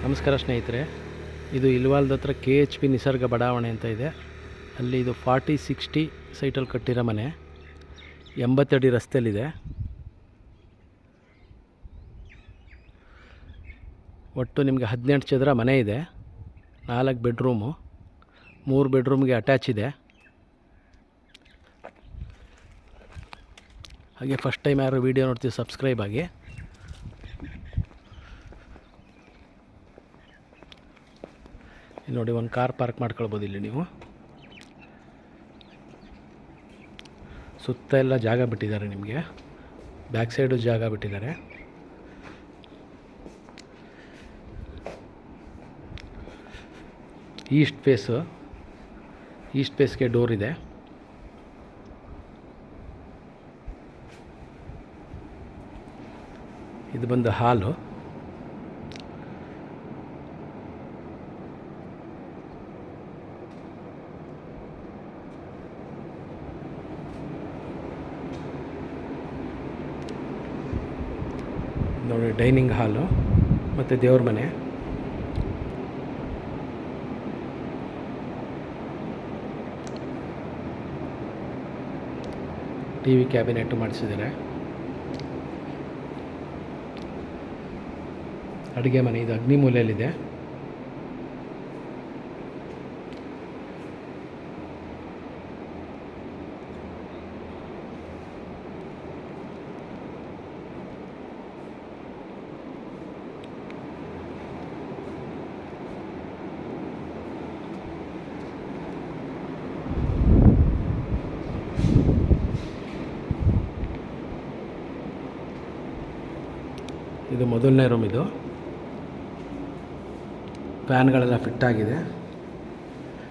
ನಮಸ್ಕಾರ ಸ್ನೇಹಿತರೆ, ಇದು ಇಲ್ವಾಲ್ದ ಹತ್ರ KHP ನಿಸರ್ಗ ಬಡಾವಣೆ ಅಂತ ಇದೆ. ಅಲ್ಲಿ ಇದು 40-60 ಸೈಟಲ್ಲಿ ಕಟ್ಟಿರೋ ಮನೆ, 80 ಅಡಿ ರಸ್ತೆಯಲ್ಲಿದೆ. ಒಟ್ಟು ನಿಮಗೆ 18 ಚದರ ಮನೆ ಇದೆ. 4 ಬೆಡ್ರೂಮು, 3 ಬೆಡ್ರೂಮ್ಗೆ ಅಟ್ಯಾಚ್ ಇದೆ. ಹಾಗೆ ಫಸ್ಟ್ ಟೈಮ್ ಯಾರು ವೀಡಿಯೋ ನೋಡ್ತೀವಿ ಸಬ್ಸ್ಕ್ರೈಬ್ ಆಗಿ. ನೋಡಿ, ಒಂದು ಕಾರ್ ಪಾರ್ಕ್ ಮಾಡ್ಕೊಳ್ಬೋದು ಇಲ್ಲಿ ನೀವು. ಸುತ್ತ ಎಲ್ಲ ಜಾಗ ಬಿಟ್ಟಿದ್ದಾರೆ ನಿಮಗೆ, ಬ್ಯಾಕ್ ಸೈಡು ಜಾಗ ಬಿಟ್ಟಿದ್ದಾರೆ. ಈಸ್ಟ್ ಫೇಸ್ಗೆ ಡೋರ್ ಇದೆ. ಇದು ಬಂದು ಹಾಲು. ನೋಡಿ, ಡೈನಿಂಗ್ ಹಾಲು ಮತ್ತು ದೇವ್ರ ಮನೆ. TV ಕ್ಯಾಬಿನೆಟ್ಟು ಮಾಡಿಸಿದ್ದಾರೆ. ಅಡುಗೆ ಮನೆ ಇದು ಅಗ್ನಿ ಮೂಲೆಯಲ್ಲಿದೆ. ಇದು ಮೊದಲನೇ ರೂಮ್. ಇದು ಫ್ಯಾನ್ಗಳೆಲ್ಲ ಫಿಟ್ ಆಗಿದೆ.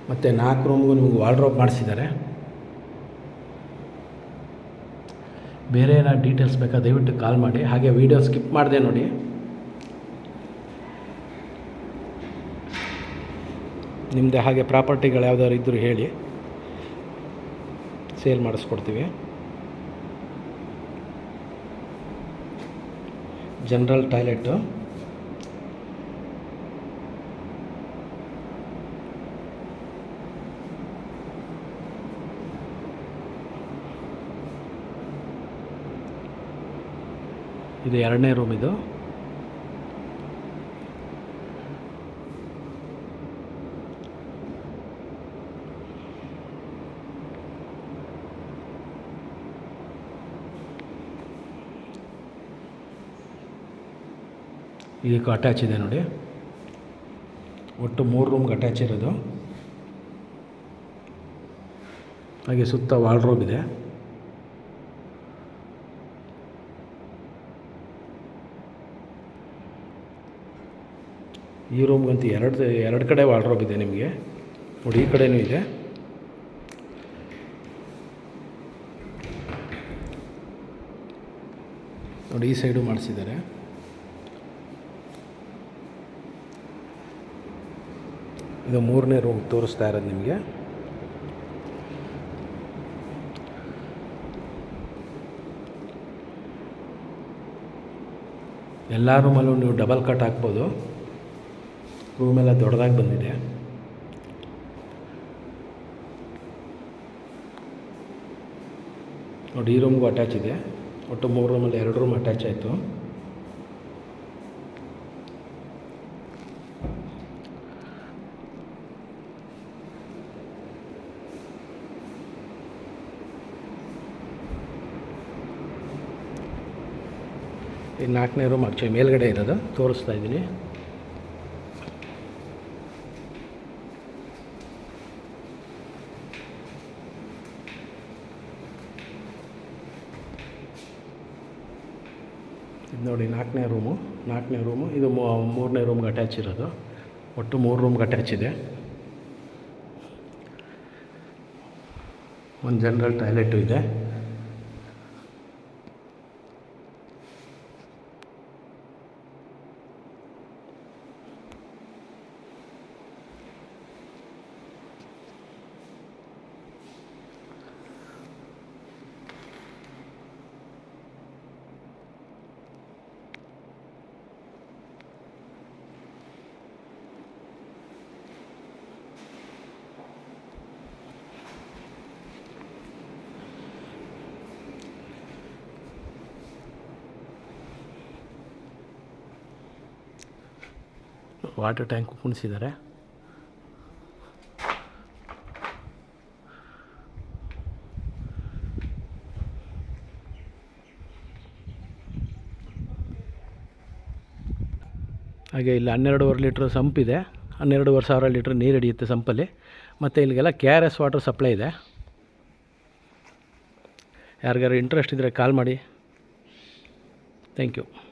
ಮತ್ತು 4 ರೂಮ್ಗೂ ನಿಮಗೆ ವಾರ್ಡ್ರೋಬ್ ಮಾಡಿಸಿದ್ದಾರೆ. ಬೇರೆ ಏನಾದ್ರು ಡೀಟೇಲ್ಸ್ ಬೇಕಾ ದಯವಿಟ್ಟು ಕಾಲ್ ಮಾಡಿ. ಹಾಗೆ ವಿಡಿಯೋ ಸ್ಕಿಪ್ ಮಾಡಿದೆ ನೋಡಿ. ನಿಮ್ಮದೇ ಹಾಗೆ ಪ್ರಾಪರ್ಟಿಗಳು ಯಾವ್ದಾದ್ರು ಇದ್ದರೂ ಹೇಳಿ, ಸೇಲ್ ಮಾಡಿಸ್ಕೊಡ್ತೀವಿ. ಜನರಲ್ ಟಾಯ್ಲೆಟು, ಇದು 2ನೇ ರೂಮ್. ಇದು ಇದಕ್ಕೆ ಅಟ್ಯಾಚ್ ಇದೆ ನೋಡಿ. ಒಟ್ಟು 3 ರೂಮ್ಗೆ ಅಟ್ಯಾಚ್ ಇರೋದು. ಹಾಗೆ ಸುತ್ತ ವಾರ್ಡ್ರೋಬ್ ಇದೆ. ಈ ರೂಮ್ಗಂತೂ ಎರಡು ಕಡೆ ವಾರ್ಡ್ರೋಬ್ ಇದೆ ನಿಮಗೆ. ನೋಡಿ, ಈ ಕಡೆನೂ ಇದೆ. ನೋಡಿ, ಈ ಸೈಡು ಮಾಡಿಸಿದ್ದಾರೆ. ಇದು 3ನೇ ರೂಮ್ ತೋರಿಸ್ತಾ ಇರೋದು ನಿಮಗೆ. ಎಲ್ಲ ರೂಮಲ್ಲೂ ನೀವು ಡಬಲ್ ಕಟ್ ಹಾಕ್ಬೋದು. ರೂಮೆಲ್ಲ ದೊಡ್ಡದಾಗಿ ಬಂದಿದೆ. ನೋಡಿ, ಈ ರೂಮ್ಗೂ ಅಟ್ಯಾಚ್ ಇದೆ. ಒಟ್ಟು 3 ರೂಮಲ್ಲಿ 2 ರೂಮ್ ಅಟ್ಯಾಚ್ ಆಯಿತು. ಈ 4ನೇ ರೂಮ್ ಆಕ್ಚುಲಿ ಮೇಲ್ಗಡೆ ಇರೋದು ತೋರಿಸ್ತಾ ಇದ್ದೀನಿ. ಇದು ನೋಡಿ, 4ನೇ ರೂಮು. ಇದು 3ನೇ ರೂಮ್ಗೆ ಅಟ್ಯಾಚ್ ಇರೋದು. ಒಟ್ಟು 3 ರೂಮ್ಗೆ ಅಟ್ಯಾಚ್ ಇದೆ. ಒಂದು ಜನರಲ್ ಟಾಯ್ಲೆಟು ಇದೆ. ವಾಟರ್ ಟ್ಯಾಂಕು ಕುಣಿಸಿದ್ದಾರೆ. ಹಾಗೆ ಇಲ್ಲಿ 12.5 ಲೀಟ್ರ್ ಸಂಪಿದೆ. 12,500 ಲೀಟ್ರ್ ನೀರು ಹಿಡಿಯುತ್ತೆ ಸಂಪಲ್ಲಿ. ಮತ್ತು ಇಲ್ಲಿಗೆಲ್ಲ KRS ವಾಟರ್ ಸಪ್ಲೈ ಇದೆ. ಯಾರಿಗಾರು ಇಂಟ್ರೆಸ್ಟ್ ಇದ್ದರೆ ಕಾಲ್ ಮಾಡಿ. Thank you.